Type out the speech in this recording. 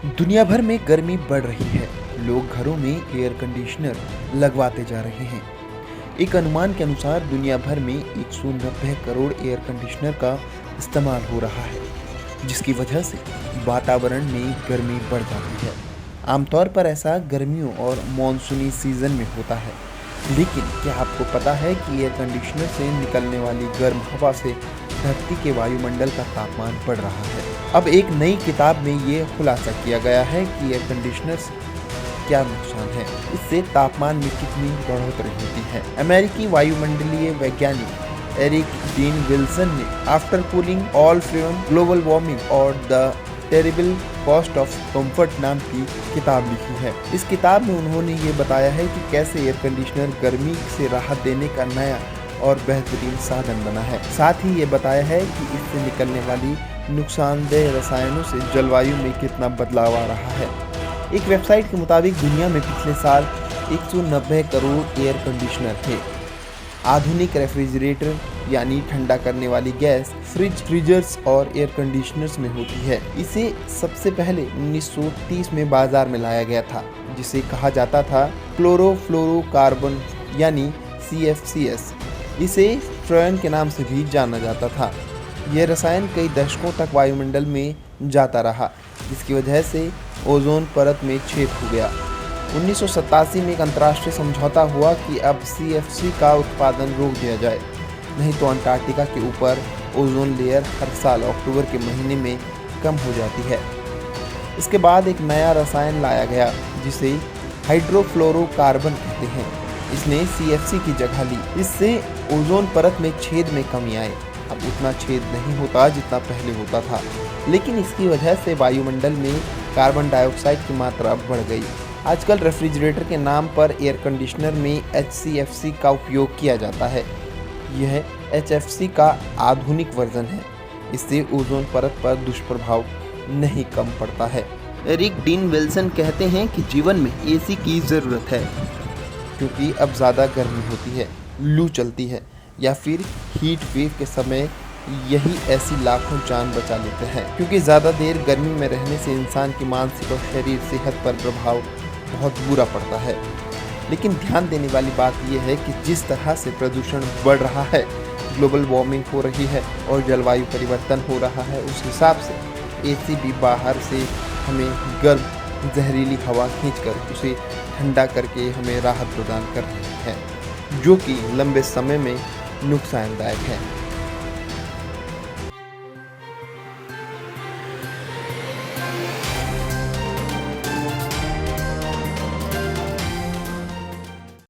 दुनिया भर में गर्मी बढ़ रही है। लोग घरों में एयर कंडीशनर लगवाते जा रहे हैं। एक अनुमान के अनुसार दुनिया भर में 190 करोड़ एयर कंडीशनर का इस्तेमाल हो रहा है, जिसकी वजह से वातावरण में गर्मी बढ़ जाती है। आमतौर पर ऐसा गर्मियों और मॉनसूनी सीजन में होता है, लेकिन क्या आपको पता है कि एयर कंडीशनर से निकलने वाली गर्म हवा से धरती के वायुमंडल का तापमान बढ़ रहा है। अब एक नई किताब में ये खुलासा किया गया है कि एयर कंडीशनर से क्या नुकसान है, इससे तापमान में कितनी बढ़ोतरी होती है। अमेरिकी वायुमंडलीय वैज्ञानिक एरिक डीन विल्सन ने after cooling all fume global warming और the terrible cost of comfort नाम की किताब लिखी है। इस किताब में उन्होंने ये बताया है कि कैसे एयर कंडीशनर गर्मी से राहत देने का नया और बेहतरीन साधन बना है। साथ ही ये बताया है कि इससे निकलने वाली नुकसानदेह रसायनों से जलवायु में कितना बदलाव आ रहा है। एक वेबसाइट के मुताबिक दुनिया में पिछले साल 190 करोड़ एयर कंडीशनर थे। आधुनिक रेफ्रिजरेटर यानी ठंडा करने वाली गैस फ्रीजर्स और एयर कंडीशनर्स में होती है। इसे सबसे पहले 1930 में बाजार में लाया गया था, जिसे कहा जाता था क्लोरोफ्लोरोकार्बन यानी CFCS। इसे फ्लोएन के नाम से भी जाना जाता था। यह रसायन कई दशकों तक वायुमंडल में जाता रहा, जिसकी वजह से ओजोन परत में छेद हो गया। 1987 में एक अंतर्राष्ट्रीय समझौता हुआ कि अब CFC का उत्पादन रोक दिया जाए, नहीं तो अंटार्कटिका के ऊपर ओजोन लेयर हर साल अक्टूबर के महीने में कम हो जाती है। इसके बाद एक नया रसायन लाया गया, जिसे हाइड्रोफ्लोरोकार्बन कहते हैं। इसने CFC की जगह ली। इससे ओजोन परत में छेद में कमी आई। अब उतना छेद नहीं होता जितना पहले होता था, लेकिन इसकी वजह से वायुमंडल में कार्बन डाइऑक्साइड की मात्रा बढ़ गई। आजकल रेफ्रिजरेटर के नाम पर एयर कंडीशनर में HCFC का उपयोग किया जाता है। यह HFC का आधुनिक वर्जन है। इससे ओजोन परत पर दुष्प्रभाव नहीं कम पड़ता है। एरिक डीन विल्सन कहते हैं कि जीवन में AC की ज़रूरत है, क्योंकि अब ज़्यादा गर्मी होती है, लू चलती है या फिर हीट वेव के समय यही ऐसी लाखों जान बचा लेते हैं। क्योंकि ज़्यादा देर गर्मी में रहने से इंसान की मानसिक और शरीर सेहत पर प्रभाव बहुत बुरा पड़ता है। लेकिन ध्यान देने वाली बात यह है कि जिस तरह से प्रदूषण बढ़ रहा है, ग्लोबल वार्मिंग हो रही है और जलवायु परिवर्तन हो रहा है, उस हिसाब से AC भी बाहर से हमें गर्म जहरीली हवा खींचकर उसे ठंडा करके हमें राहत प्रदान कर रही है, जो कि लंबे समय में नुकसानदायक है।